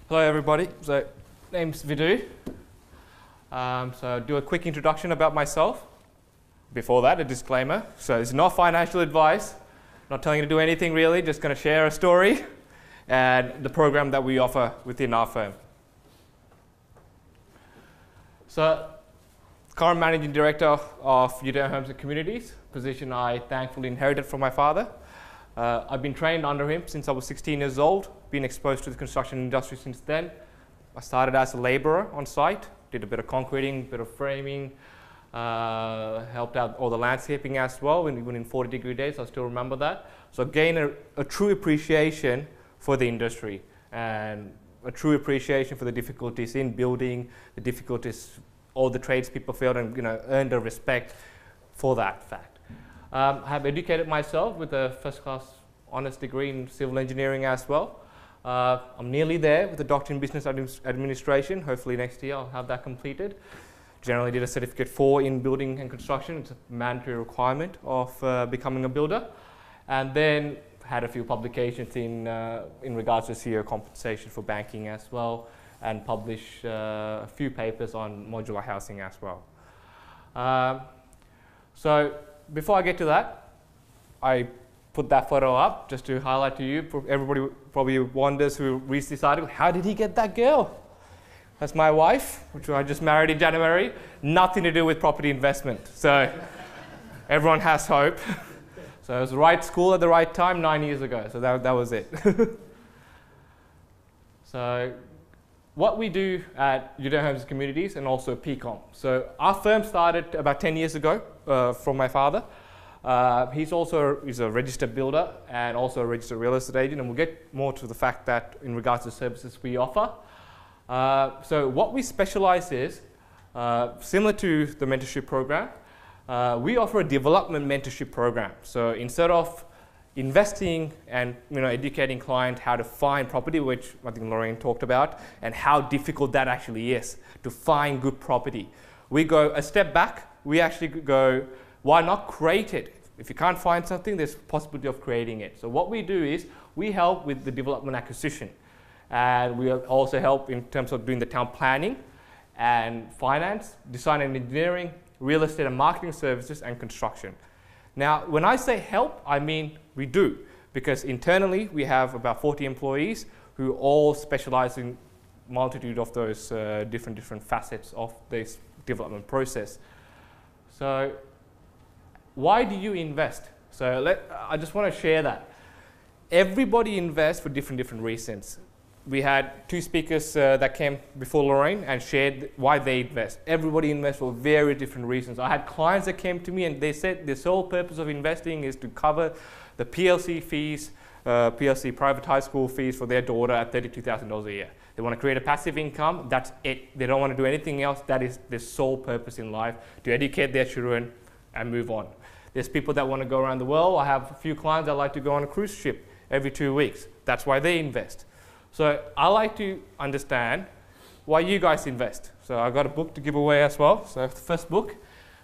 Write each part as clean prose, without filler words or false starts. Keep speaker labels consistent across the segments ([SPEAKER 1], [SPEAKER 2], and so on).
[SPEAKER 1] Hello everybody, so name's Vidu. So I'll do a quick introduction about myself. Before that, a disclaimer. So it's not financial advice, not telling you to do anything really, just going to share a story and the program that we offer within our firm. So, current Managing Director of Udare Homes and Communities, position I thankfully inherited from my father. I've been trained under him since I was 16 years old, been exposed to the construction industry since then. I started as a labourer on site, did a bit of concreting, a bit of framing, helped out all the landscaping as well, even in 40-degree days, I still remember that. So gained a true appreciation for the industry and a true appreciation for the difficulties in building, the difficulties all the tradespeople felt, and earned a respect for that fact. I have educated myself with a first-class honours degree in civil engineering as well. I'm nearly there with a doctorate in business administration. Hopefully next year I'll have that completed. Generally did a certificate 4 in building and construction. It's a mandatory requirement of becoming a builder. And then had a few publications in regards to CEO compensation for banking as well, and published a few papers on modular housing as well. So before I get to that, I put that photo up just to highlight to you. Everybody probably wonders who reads this article, how did he get that girl? That's my wife, which I just married in January. Nothing to do with property investment. So everyone has hope. So it was the right school at the right time 9 years ago. So that was it. So what we do at Udare Homes and Communities, and also PCOM. So our firm started about 10 years ago from my father. He's a registered builder and also a registered real estate agent, and we'll get more to the fact that in regards to the services we offer. So what we specialize is, similar to the mentorship program, we offer a development mentorship program. So instead of investing and educating clients how to find property, which I think Lorraine talked about, and how difficult that actually is to find good property, we go a step back. We actually go, why not create it? If you can't find something, there's a possibility of creating it. So what we do is we help with the development acquisition, and we also help in terms of doing the town planning and finance, design and engineering, real estate and marketing services, and construction. Now, when I say help, I mean we do, because internally we have about 40 employees who all specialize in a multitude of those different facets of this development process. So why do you invest? So I just want to share that. Everybody invests for different reasons. We had 2 speakers that came before Lorraine and shared why they invest. Everybody invests for very different reasons. I had clients that came to me and they said the sole purpose of investing is to cover the PLC fees, PLC private high school fees for their daughter at $32,000 a year. They want to create a passive income, that's it. They don't want to do anything else. That is their sole purpose in life, to educate their children and move on. There's people that want to go around the world. I have a few clients that like to go on a cruise ship every 2 weeks. That's why they invest. So I like to understand why you guys invest. So I've got a book to give away as well. So the first book,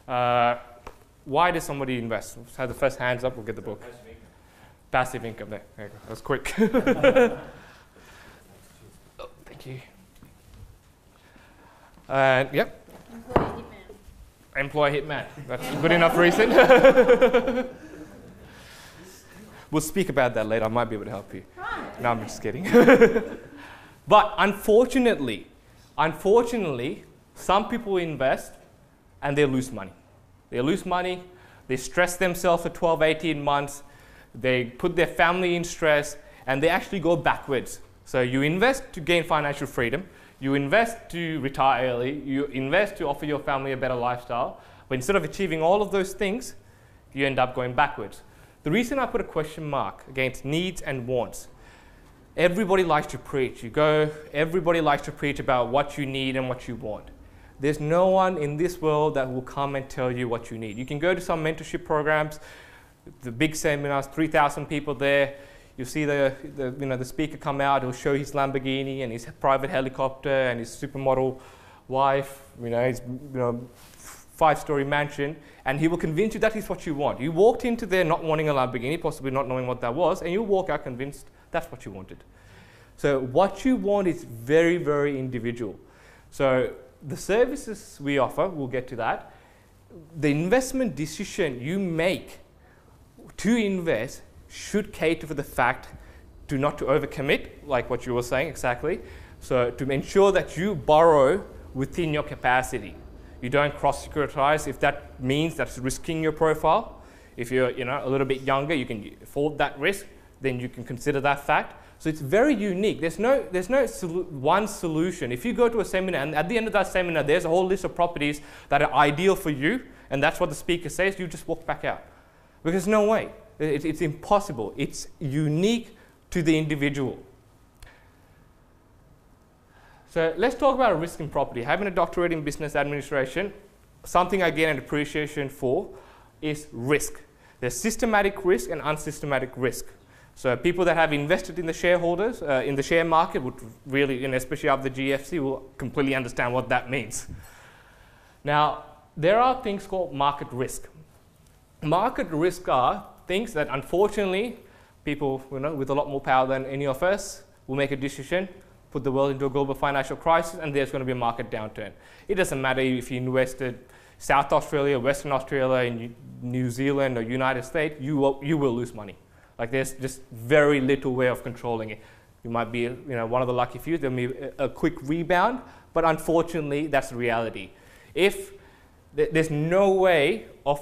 [SPEAKER 1] why does somebody invest? Let's have the first hands up, we'll get the book. Passive income. There you go. That was quick. Oh, thank you. Yep. Employee hitman. That's a good enough reason. We'll speak about that later. I might be able to help you. No, I'm just kidding. But unfortunately, some people invest and they lose money. They lose money, they stress themselves for 12, 18 months, they put their family in stress, and they actually go backwards. So you invest to gain financial freedom, you invest to retire early, you invest to offer your family a better lifestyle, but instead of achieving all of those things, you end up going backwards. The reason I put a question mark against needs and wants, everybody likes to preach. Everybody likes to preach about what you need and what you want. There's no one in this world that will come and tell you what you need. You can go to some mentorship programs, the big seminars, 3,000 people there. You see the speaker come out, he'll show his Lamborghini and his private helicopter and his supermodel wife, his 5-story mansion, and he will convince you that is what you want. You walked into there not wanting a Lamborghini, possibly not knowing what that was, and you walk out convinced that's what you wanted. So what you want is very, very individual. So the services we offer, we'll get to that. The investment decision you make to invest should cater for the fact not to overcommit, like what you were saying exactly. So to ensure that you borrow within your capacity. You don't cross-securitize if that means that's risking your profile. If you're a little bit younger, you can afford that risk, then you can consider that fact. So it's very unique. There's no one solution. If you go to a seminar and at the end of that seminar, there's a whole list of properties that are ideal for you, and that's what the speaker says, you just walk back out. Because no way. It's impossible. It's unique to the individual. So let's talk about risk in property. Having a doctorate in business administration, something I get an appreciation for is risk. There's systematic risk and unsystematic risk. So people that have invested in the shareholders, in the share market would really, especially after the GFC, will completely understand what that means. Now, there are things called market risk. Market risk are things that unfortunately people with a lot more power than any of us will make a decision, put the world into a global financial crisis, and there's going to be a market downturn. It doesn't matter if you invested South Australia, Western Australia, in New Zealand or United States, you will lose money. Like there's just very little way of controlling it. You might be one of the lucky few, there'll be a quick rebound, but unfortunately that's the reality. If there's no way of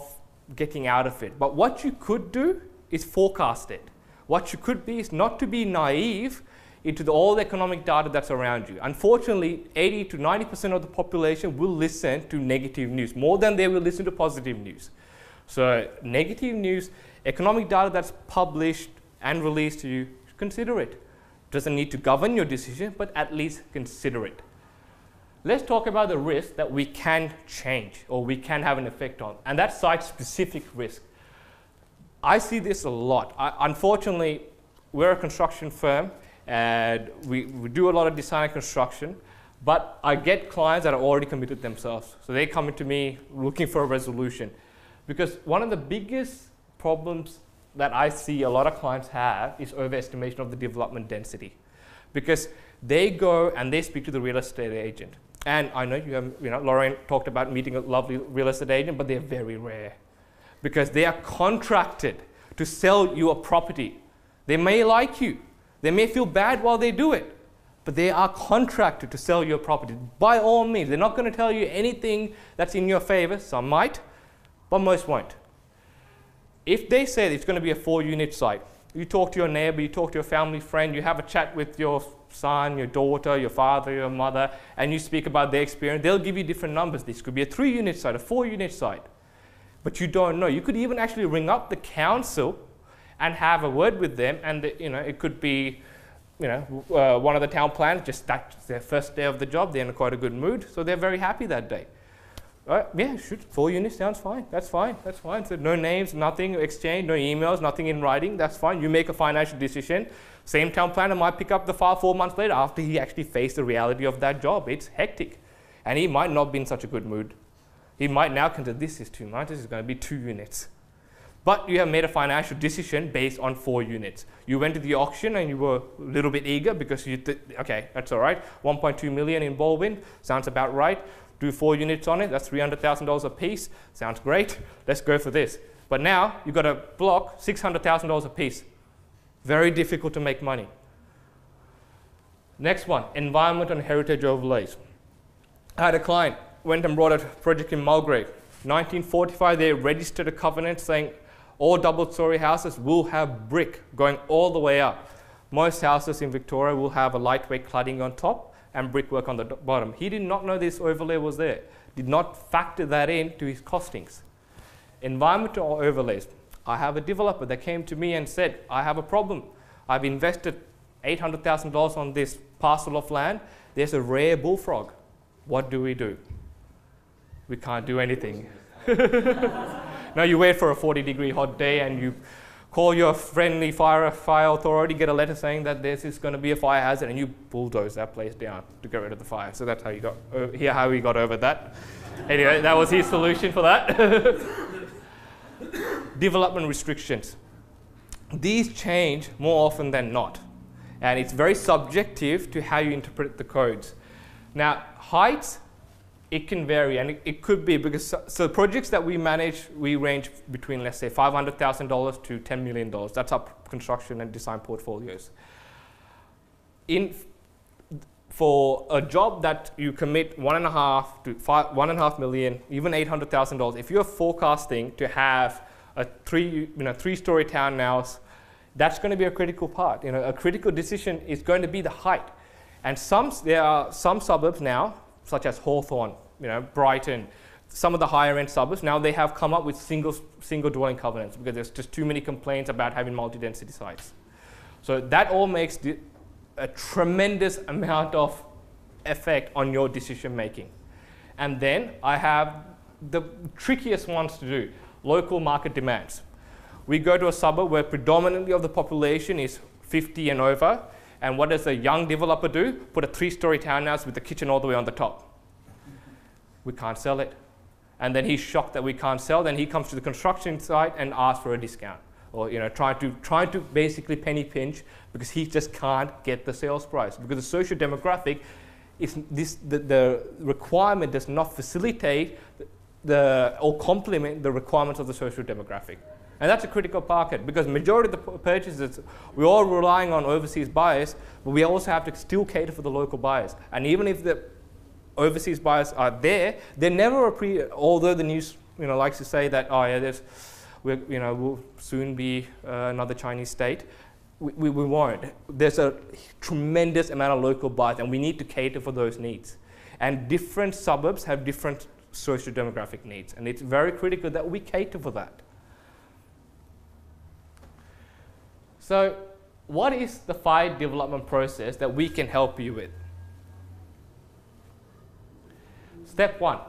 [SPEAKER 1] getting out of it, but what you could do is forecast it. What you could be is not to be naive into all the economic data that's around you. Unfortunately, 80 to 90% of the population will listen to negative news, more than they will listen to positive news. So negative news, economic data that's published and released to you, consider it. Doesn't need to govern your decision, but at least consider it. Let's talk about the risk that we can change or we can have an effect on, and that's site-specific risk. I see this a lot. Unfortunately, we're a construction firm and we do a lot of design and construction, but I get clients that are already committed themselves. So they come to me looking for a resolution. Because one of the biggest problems that I see a lot of clients have is overestimation of the development density. Because they go and they speak to the real estate agent. And I know you have, Lauren talked about meeting a lovely real estate agent, but they're very rare. Because they are contracted to sell you a property. They may like you. They may feel bad while they do it, but they are contracted to sell your property. By all means, they're not going to tell you anything that's in your favor. Some might, but most won't. If they say it's going to be a 4-unit site, you talk to your neighbor, you talk to your family friend, you have a chat with your son, your daughter, your father, your mother, and you speak about their experience, they'll give you different numbers. This could be a 3-unit site, a 4-unit site. But you don't know. You could even actually ring up the council and have a word with them, and it could be one of the town planners, just that's their first day of the job, they're in quite a good mood, so they're very happy that day. Yeah, shoot, 4 units sounds fine, that's fine. So no names, nothing exchanged, no emails, nothing in writing, that's fine. You make a financial decision. Same town planner might pick up the file 4 months later after he actually faced the reality of that job. It's hectic. And he might not be in such a good mood. He might now consider this is too much, this is going to be 2 units. But you have made a financial decision based on 4 units. You went to the auction and you were a little bit eager because you thought, okay, that's all right. 1.2 million in Baldwin, sounds about right. Do 4 units on it, that's $300,000 a piece. Sounds great, let's go for this. But now you've got a block, $600,000 a piece. Very difficult to make money. Next one, environment and heritage overlays. I had a client, went and brought a project in Mulgrave. 1945, they registered a covenant saying all double-story houses will have brick going all the way up. Most houses in Victoria will have a lightweight cladding on top and brickwork on the bottom. He did not know this overlay was there. Did not factor that into his costings. Environmental overlays. I have a developer that came to me and said, I have a problem. I've invested $800,000 on this parcel of land. There's a rare bullfrog. What do? We can't do anything. No, you wait for a 40-degree hot day and you call your friendly fire authority, get a letter saying that this is going to be a fire hazard, and you bulldoze that place down to get rid of the fire. So that's how you got how he got over that. Anyway, that was his solution for that. Development restrictions. These change more often than not. And it's very subjective to how you interpret the codes. Now, heights, it can vary, and it could be because so projects that we manage, we range between, let's say, $500,000 to $10 million. That's our construction and design portfolios. For a job that you commit $1.5 million, even $800,000, if you're forecasting to have a three-story townhouse, that's going to be a critical part. A critical decision is going to be the height. And there are some suburbs now, such as Hawthorne, Brighton, some of the higher end suburbs, now they have come up with single dwelling covenants because there's just too many complaints about having multi-density sites. So that all makes a tremendous amount of effect on your decision making. And then I have the trickiest ones to do, local market demands. We go to a suburb where predominantly of the population is 50 and over, and what does a young developer do? Put a 3-story townhouse with the kitchen all the way on the top. We can't sell it. And then he's shocked that we can't sell, then he comes to the construction site and asks for a discount. Or trying to basically penny pinch because he just can't get the sales price. Because the social demographic, the requirement does not facilitate or complement the requirements of the social demographic. And that's a critical market because majority of the purchases, we're all relying on overseas buyers, but we also have to still cater for the local buyers. And even if the overseas buyers are there, they're never although the news likes to say that, oh yeah, we'll soon be another Chinese state. We won't. There's a tremendous amount of local buyers, and we need to cater for those needs. And different suburbs have different social demographic needs, and it's very critical that we cater for that. So what is the 5 development process that we can help you with? Step 1,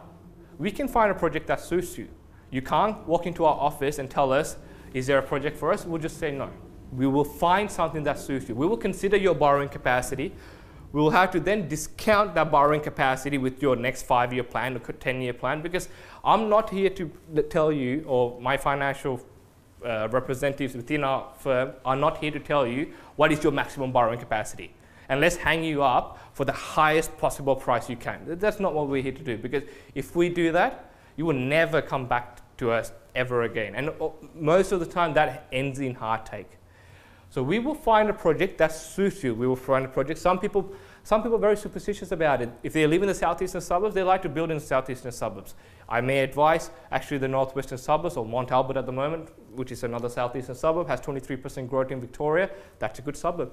[SPEAKER 1] we can find a project that suits you. You can't walk into our office and tell us, is there a project for us? We'll just say no. We will find something that suits you. We will consider your borrowing capacity. We will have to then discount that borrowing capacity with your next 5-year plan or 10-year plan, because I'm not here to tell you, or my financial representatives within our firm are not here to tell you what is your maximum borrowing capacity. And let's hang you up for the highest possible price you can. That's not what we're here to do, because if we do that, you will never come back to us ever again. And most of the time that ends in heartache. So we will find a project that suits you. We will find a project. Some people are very superstitious about it. If they live in the southeastern suburbs, they like to build in the southeastern suburbs. I may advise actually the northwestern suburbs, or Mont Albert at the moment, which is another southeastern suburb, has 23% growth in Victoria. That's a good suburb.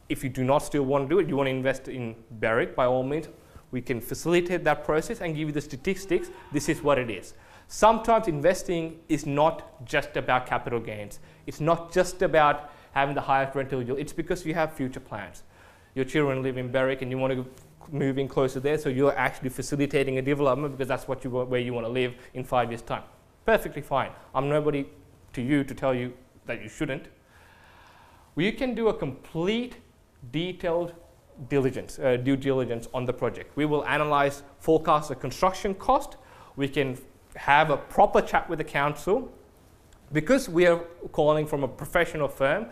[SPEAKER 1] If you do not still want to do it, you want to invest in Berwick, by all means, we can facilitate that process and give you the statistics. This is what it is. Sometimes investing is not just about capital gains. It's not just about having the highest rental yield. It's because you have future plans. Your children live in Berwick and you want to move in closer there, so you're actually facilitating a development because that's what where you want to live in 5 years' time. Perfectly fine. I'm nobody to you to tell you that you shouldn't. You can do a complete, detailed due diligence on the project. We will analyze, forecast the construction cost. We can have a proper chat with the council. Because we are calling from a professional firm,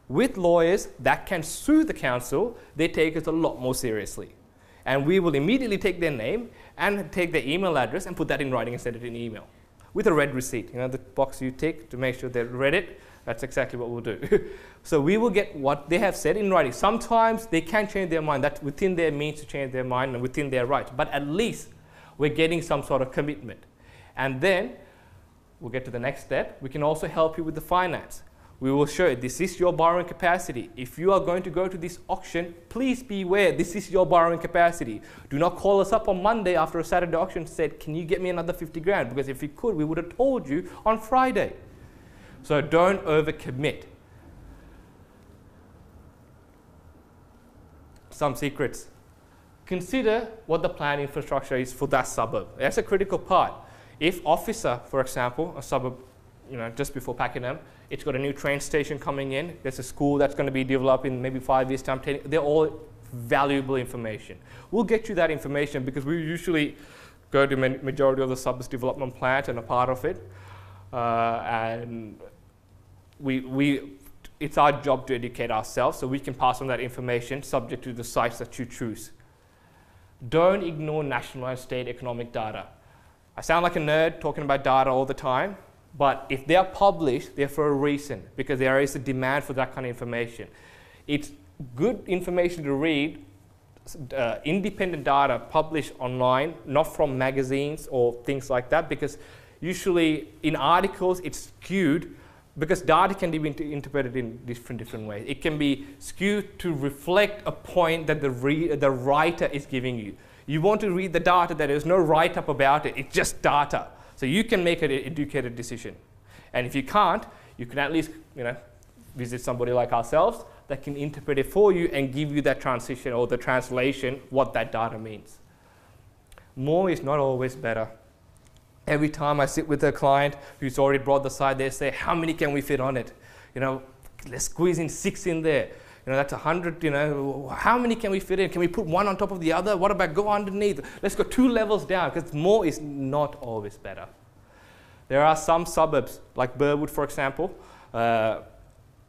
[SPEAKER 1] with lawyers that can sue the council, they take us a lot more seriously. And we will immediately take their name and take their email address and put that in writing and send it in email with a red receipt. The box you tick to make sure they read it, that's exactly what we'll do. So we will get what they have said in writing. Sometimes they can change their mind. That's within their means to change their mind and within their rights. But at least we're getting some sort of commitment. And then we'll get to the next step. We can also help you with the finance. We will show you this is your borrowing capacity. If you are going to go to this auction, please be aware this is your borrowing capacity. Do not call us up on Monday after a Saturday auction and say, can you get me another 50 grand? Because if you could, we would have told you on Friday. So don't overcommit. Some secrets. Consider what the planned infrastructure is for that suburb. That's a critical part. If Officer, for example, a suburb, just before Pakenham, it's got a new train station coming in. There's a school that's going to be developed in maybe 5 years' time. They're all valuable information. We'll get you that information because we usually go to majority of the suburbs development plans and a part of it. And we it's our job to educate ourselves so we can pass on that information subject to the sites that you choose. Don't ignore national and state economic data. I sound like a nerd talking about data all the time, but if they are published, they're for a reason, because there is a demand for that kind of information. It's good information to read, independent data published online, not from magazines or things like that, because usually in articles it's skewed, because data can be interpreted in different ways. It can be skewed to reflect a point that the writer is giving you. You want to read the data, there is no write-up about it, it's just data. So you can make an educated decision. And if you can't, you can at least visit somebody like ourselves that can interpret it for you and give you that transition or the translation, what that data means. More is not always better. Every time I sit with a client who's already brought the site, they say, how many can we fit on it? Let's squeeze in 6 in there. That's 100, how many can we fit in? Can we put one on top of the other? What about go underneath? Let's go 2 levels down, because more is not always better. There are some suburbs, like Burwood, for example. I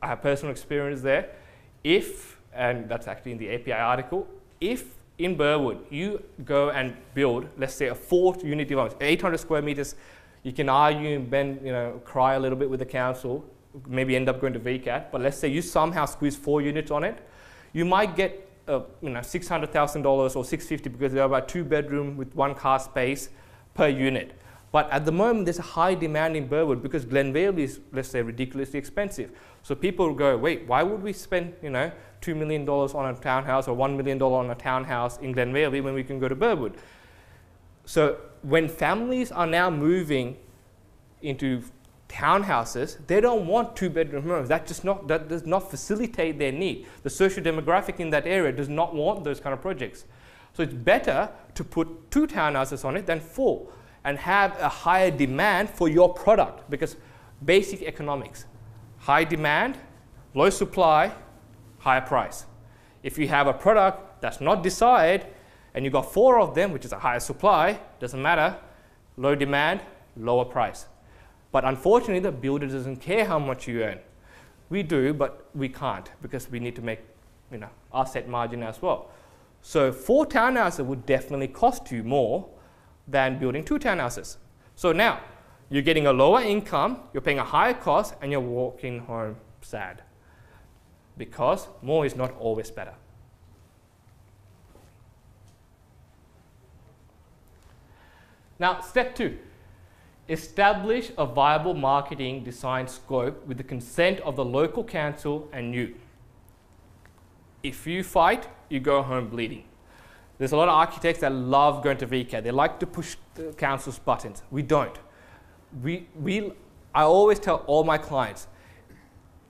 [SPEAKER 1] have personal experience there. And that's actually in the API article, if in Burwood you go and build, let's say, a 4-unit development, 800 square meters, you can argue and bend, cry a little bit with the council, maybe end up going to VCAT, but let's say you somehow squeeze 4 units on it, you might get $600,000 or $650,000 because they're about 2-bedroom with 1 car space per unit. But at the moment, there's a high demand in Burwood because Glenvale is, let's say, ridiculously expensive. So people will go, wait, why would we spend $2 million on a townhouse or $1 million on a townhouse in Glenvale when we can go to Burwood? So when families are now moving into townhouses, they don't want 2-bedroom homes. That does not facilitate their need. The social demographic in that area does not want those kind of projects. So it's better to put 2 townhouses on it than 4 and have a higher demand for your product, because basic economics, high demand, low supply, higher price. If you have a product that's not desired and you've got 4 of them, which is a higher supply, doesn't matter, low demand, lower price. But unfortunately, the builder doesn't care how much you earn. We do, but we can't, because we need to make our set margin as well. So 4 townhouses would definitely cost you more than building 2 townhouses. So now, you're getting a lower income, you're paying a higher cost, and you're walking home sad. Because more is not always better. Now, step 2. Establish a viable marketing design scope with the consent of the local council and you. If you fight, you go home bleeding. There's a lot of architects that love going to VCAT. They like to push the council's buttons. We don't. I always tell all my clients,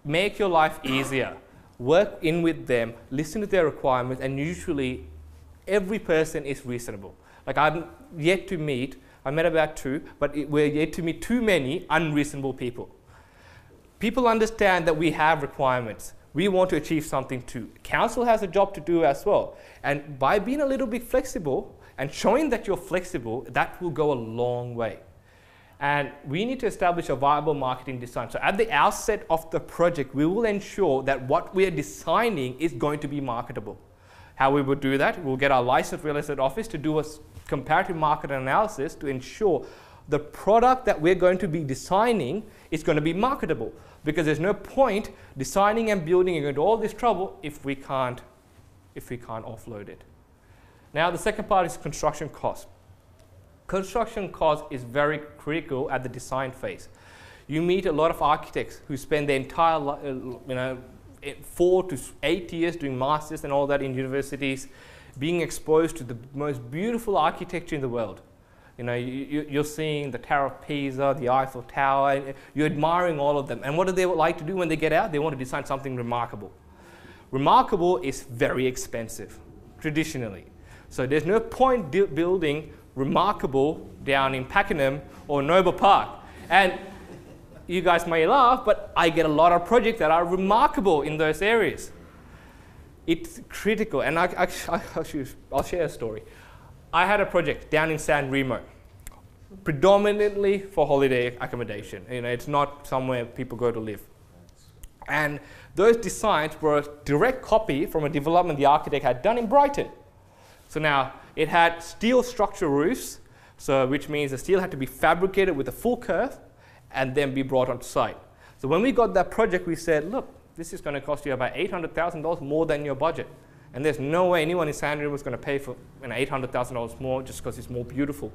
[SPEAKER 1] make your life easier. Work in with them, listen to their requirements, and usually every person is reasonable. Like I'm yet to meet, I met about 2, but we're yet to meet too many unreasonable people. People understand that we have requirements. We want to achieve something too. Council has a job to do as well. And by being a little bit flexible and showing that you're flexible, that will go a long way. And we need to establish a viable marketing design. So at the outset of the project, we will ensure that what we are designing is going to be marketable. How we will do that, we'll get our licensed real estate office to do a comparative market analysis to ensure the product that we're going to be designing is going to be marketable. Because there's no point designing and building and going to all this trouble if we can't offload it. Now the second part is construction cost. Construction cost is very critical at the design phase. You meet a lot of architects who spend their entire 4 to 8 years doing masters and all that in universities, being exposed to the most beautiful architecture in the world. You're seeing the Tower of Pisa, the Eiffel Tower, and you're admiring all of them. And what do they like to do when they get out? They want to design something remarkable. Remarkable is very expensive, traditionally. So there's no point building remarkable down in Pakenham or Noble Park. And you guys may laugh, but I get a lot of projects that are remarkable in those areas. It's critical, and I'll share a story. I had a project down in San Remo, predominantly for holiday accommodation. It's not somewhere people go to live. And those designs were a direct copy from a development the architect had done in Brighton. So now it had steel structural roofs, so which means the steel had to be fabricated with a full curve and then be brought onto site. So when we got that project, we said, look, this is going to cost you about $800,000 more than your budget. And there's no way anyone in Sandringham was going to pay for $800,000 more just because it's more beautiful.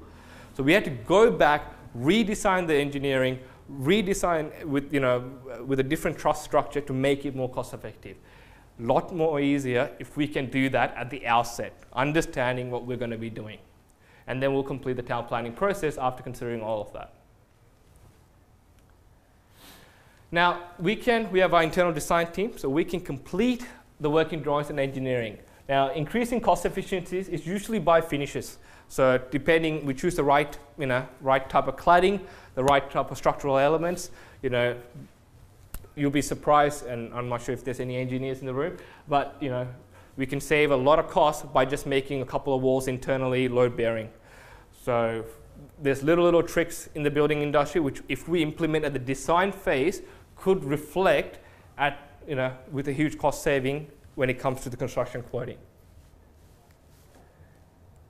[SPEAKER 1] So we had to go back, redesign the engineering, redesign with a different truss structure to make it more cost effective. A lot more easier if we can do that at the outset, understanding what we're going to be doing. And then we'll complete the town planning process after considering all of that. Now, we have our internal design team, so we can complete the working drawings and engineering. Now, increasing cost efficiencies is usually by finishes. So depending, we choose the right type of cladding, the right type of structural elements. You'll be surprised, and I'm not sure if there's any engineers in the room, but we can save a lot of cost by just making a couple of walls internally load bearing. So there's little tricks in the building industry which, if we implement at the design phase, could reflect with a huge cost saving when it comes to the construction quoting.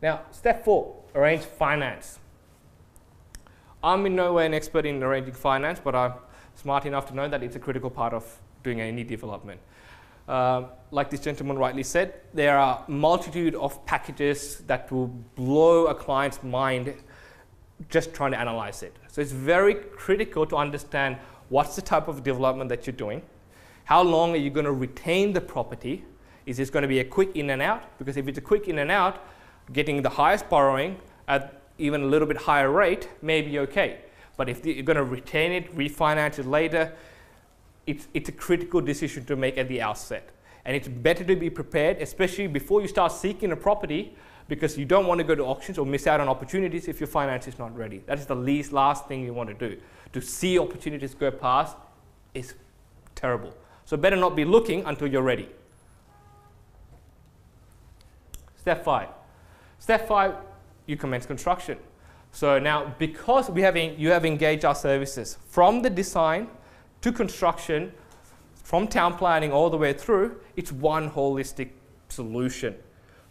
[SPEAKER 1] Now, step 4, arrange finance. I'm in no way an expert in arranging finance, but I'm smart enough to know that it's a critical part of doing any development. Like this gentleman rightly said, there are a multitude of packages that will blow a client's mind just trying to analyze it. So it's very critical to understand what's the type of development that you're doing. How long are you going to retain the property? Is this going to be a quick in and out? Because if it's a quick in and out, getting the highest borrowing at even a little bit higher rate may be okay. But if you're going to retain it, refinance it later, it's a critical decision to make at the outset. And it's better to be prepared, especially before you start seeking a property, because you don't want to go to auctions or miss out on opportunities if your finance is not ready. That is the last thing you want to do. To see opportunities go past is terrible. So better not be looking until you're ready. Step 5. Step 5, you commence construction. So now, because you have engaged our services from the design to construction, from town planning all the way through, it's one holistic solution.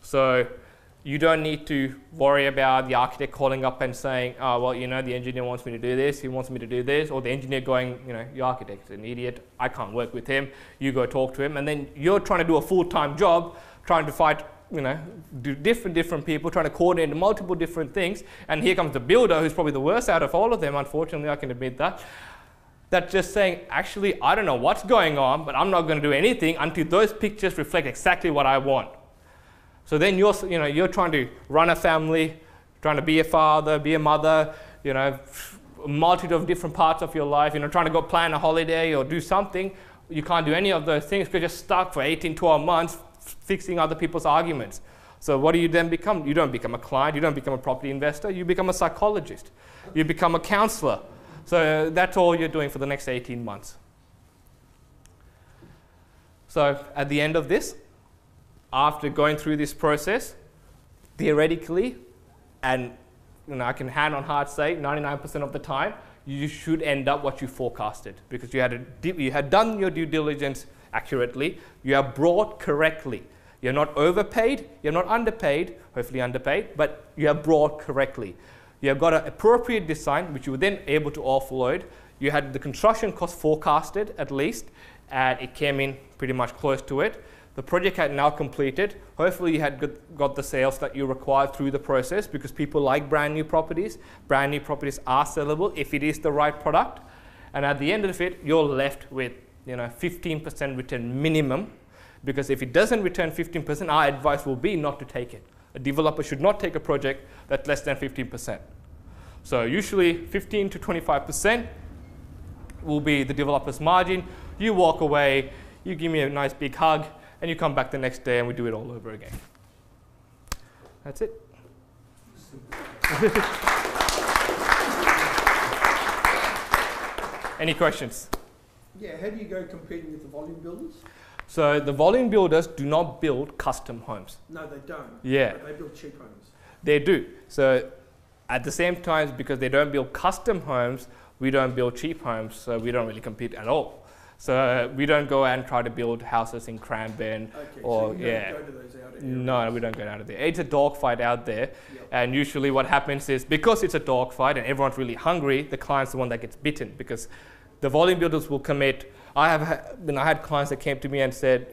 [SPEAKER 1] So you don't need to worry about the architect calling up and saying, oh, well, the engineer wants me to do this, he wants me to do this, or the engineer going, your architect's an idiot, I can't work with him, you go talk to him, and then you're trying to do a full-time job, trying to fight, do different people, trying to coordinate multiple different things, and here comes the builder, who's probably the worst out of all of them, unfortunately, I can admit that. That's just saying, actually, I don't know what's going on, but I'm not going to do anything until those pictures reflect exactly what I want. So then you're trying to run a family, trying to be a father, be a mother, a multitude of different parts of your life, trying to go plan a holiday or do something. You can't do any of those things because you're stuck for 18, 12 months fixing other people's arguments. So what do you then become? You don't become a client, you don't become a property investor, you become a psychologist, you become a counselor. So that's all you're doing for the next 18 months. So at the end of this, after going through this process, theoretically, and I can hand on heart say 99% of the time, you should end up what you forecasted because you had done your due diligence accurately, you are brought correctly. You're not overpaid, you're not underpaid, hopefully underpaid, but you are brought correctly. You have got an appropriate design, which you were then able to offload. You had the construction cost forecasted at least, and it came in pretty much close to it. The project had now completed. Hopefully you had got the sales that you required through the process because people like brand new properties. Brand new properties are sellable if it is the right product. And at the end of it, you're left with 15% return minimum, because if it doesn't return 15%, our advice will be not to take it. A developer should not take a project that's less than 15%. So usually 15 to 25% will be the developer's margin. You walk away, you give me a nice big hug, and you come back the next day and we do it all over again. That's it. Any questions?
[SPEAKER 2] Yeah, how do you go competing with the volume builders?
[SPEAKER 1] So the volume builders do not build custom homes.
[SPEAKER 2] No, they don't.
[SPEAKER 1] Yeah.
[SPEAKER 2] But they build cheap homes.
[SPEAKER 1] They do. So at the same time, because they don't build custom homes, we don't build cheap homes, so we don't really compete at all. So we don't go and try to build houses in Cranbourne or
[SPEAKER 2] so you don't go to those outer areas.
[SPEAKER 1] No, we don't go out of there. It's a dogfight out there,
[SPEAKER 2] Yep.
[SPEAKER 1] and usually what happens is because it's a dogfight and everyone's really hungry, the client's the one that gets bitten because the volume builders will commit. I had clients that came to me and said,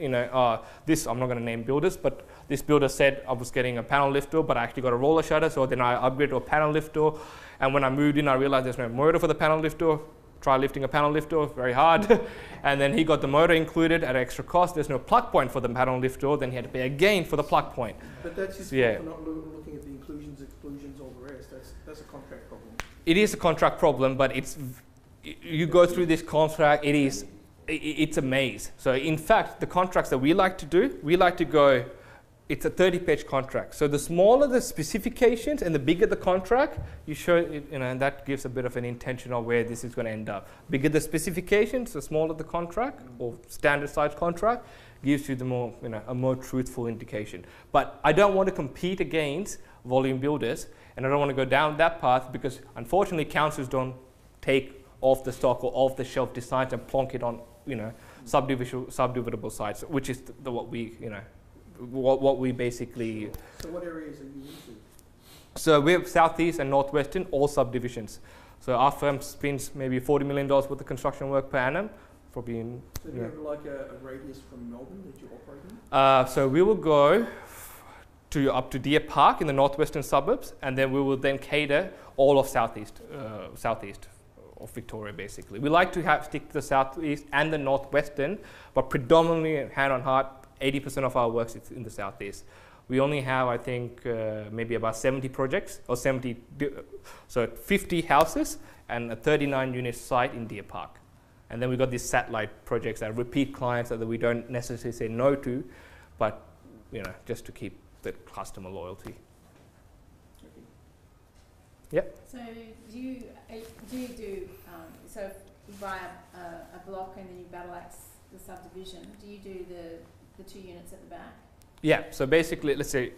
[SPEAKER 1] this, I'm not going to name builders, but this builder said I was getting a panel lift door, but I actually got a roller shutter, so then I upgraded to a panel lift door. And when I moved in, I realized there's no motor for the panel lift door. Try lifting a panel lift door, very hard. And then he got the motor included at extra cost. There's no plug point for the panel lift door, then he had to pay again for the plug point.
[SPEAKER 2] But that's just for not looking at the inclusions, exclusions, all the rest. That's a contract problem. It
[SPEAKER 1] is a contract problem, but you go through this contract, it's a maze. So in fact, the contracts that we like to do, it's a 30-page contract. So the smaller the specifications and the bigger the contract, and that gives a bit of an intention of where this is going to end up. Bigger the specifications, the smaller the contract, or standard size contract, gives you a more truthful indication. But I don't want to compete against volume builders, and I don't want to go down that path because unfortunately councils don't take off the stock or off the shelf designs and plonk it on subdividable sites, which is what we basically.
[SPEAKER 2] So what areas are you into?
[SPEAKER 1] So we have southeast and northwestern, all subdivisions. So our firm spends maybe $40 million worth of construction work per annum.
[SPEAKER 2] So do you have like a radius from Melbourne that you operate in?
[SPEAKER 1] So we will go up to Deer Park in the northwestern suburbs, and then we will then cater all of southeast of Victoria basically. We like to stick to the southeast and the northwestern, but predominantly, hand on heart, 80% of our work is in the southeast. We only have, I think, maybe about 70 projects, or 50 houses and a 39-unit site in Deer Park. And then we've got these satellite projects that repeat clients that we don't necessarily say no to, but just to keep the customer loyalty. Yep.
[SPEAKER 3] So do you buy a block and then you battle axe the subdivision? Do you do the 2 units at the back?
[SPEAKER 1] Yeah. So basically, let's say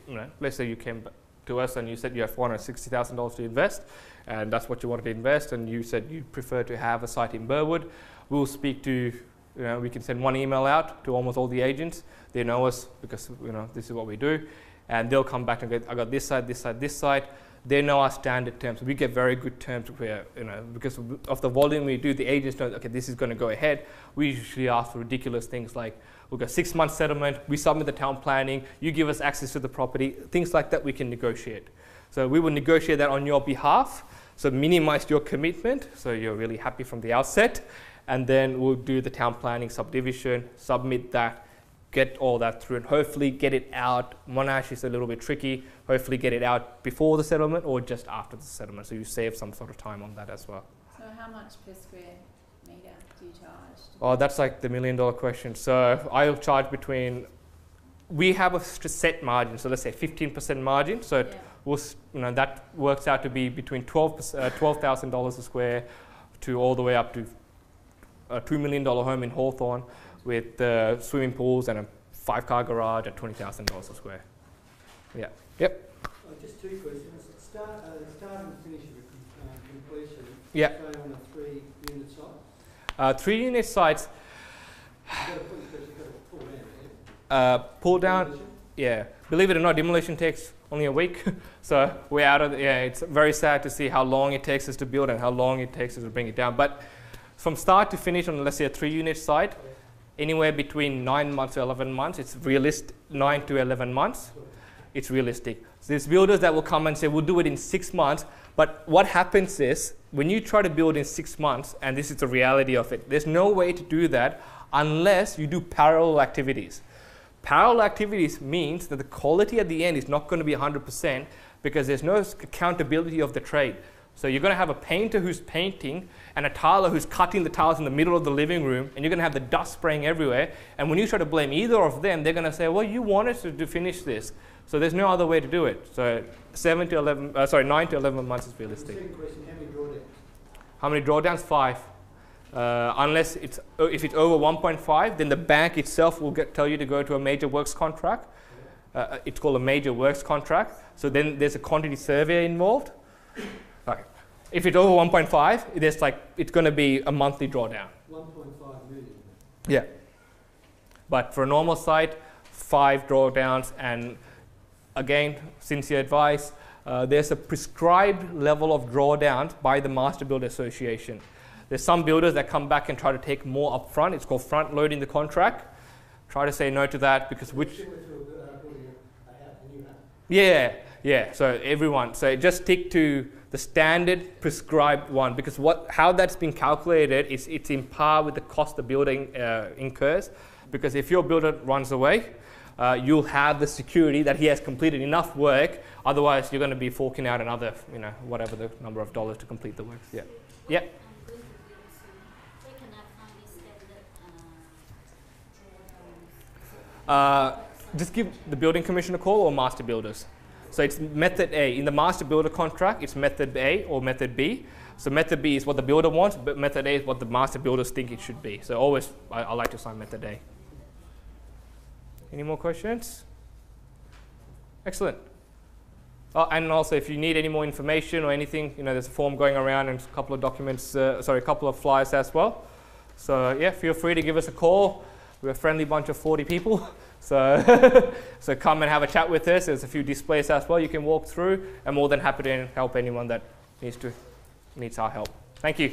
[SPEAKER 1] you came to us and you said you have $460,000 to invest, and that's what you wanted to invest, and you said you prefer to have a site in Burwood. We'll speak to. We can send one email out to almost all the agents. They know us because this is what we do, and they'll come back and go, I got this side, this side, this side. They know our standard terms. We get very good terms where, because of the volume we do, the agents know, okay, this is going to go ahead. We usually ask for ridiculous things like, we've got 6 months settlement, we submit the town planning, you give us access to the property, things like that we can negotiate. So we will negotiate that on your behalf, so minimize your commitment, so you're really happy from the outset, and then we'll do the town planning subdivision, submit that, get all that through, and hopefully get it out. Monash is a little bit tricky. Hopefully get it out before the settlement or just after the settlement, so you save some sort of time on that as well.
[SPEAKER 3] So how much per square metre do you charge?
[SPEAKER 1] Oh, that's like the $1 million question. So I'll charge we have a set margin, so let's say 15% margin. So that works out to be between $12,000 a square to all the way up to a $2 million home in Hawthorne, with swimming pools and a 5-car garage at $20,000 a square. Yeah. Yep.
[SPEAKER 4] Just 2 questions. Start and finish completion.
[SPEAKER 1] Yeah.
[SPEAKER 4] Say on a 3-unit site.
[SPEAKER 1] 3-unit sites.
[SPEAKER 4] You've got to pull down.
[SPEAKER 1] Pull down.
[SPEAKER 4] Demolition?
[SPEAKER 1] Yeah. Believe it or not, demolition takes only a week. So we're out of the, it's very sad to see how long it takes us to build and how long it takes us to bring it down. But from start to finish on, let's say, a 3-unit site, anywhere between 9 months to 11 months. It's realistic. 9 to 11 months. It's realistic. So there's builders that will come and say, we'll do it in 6 months. But what happens is, when you try to build in 6 months, and this is the reality of it, there's no way to do that unless you do parallel activities. Parallel activities means that the quality at the end is not going to be 100% because there's no accountability of the trade. So you're going to have a painter who's painting and a tiler who's cutting the tiles in the middle of the living room, and you're going to have the dust spraying everywhere. And when you try to blame either of them, they're going to say, well, you wanted to finish this. So there's no other way to do it. So 9 to 11 months is realistic.
[SPEAKER 4] Second question, how many drawdowns?
[SPEAKER 1] How many drawdowns? 5. Unless if it's over 1.5, then the bank itself will tell you to go to a major works contract. It's called a major works contract. So then there's a quantity survey involved. If it's over 1.5, it's going to be a monthly drawdown.
[SPEAKER 4] 1.5 million.
[SPEAKER 1] Yeah. But for a normal site, 5 drawdowns, and again, sincere advice, there's a prescribed level of drawdowns by the Master Builder Association. There's some builders that come back and try to take more upfront. It's called front loading the contract. Try to say no to that, because yeah. So everyone, so just stick to the standard prescribed one, because how that's been calculated is it's in par with the cost the building incurs. Because if your builder runs away, you'll have the security that he has completed enough work. Otherwise, you're going to be forking out another, whatever the number of dollars to complete the work. Yeah. Yeah. Just give the building commission a call or master builders. So it's method A. In the master builder contract, it's method A or method B. So method B is what the builder wants, but method A is what the master builders think it should be. So always, I like to sign method A. Any more questions? Excellent. Oh, and also, if you need any more information or anything, there's a form going around and a couple of documents, a couple of flyers as well. So yeah, feel free to give us a call. We're a friendly bunch of 40 people. So, so come and have a chat with us. There's a few displays as well you can walk through. I'm more than happy to help anyone that needs our help. Thank you.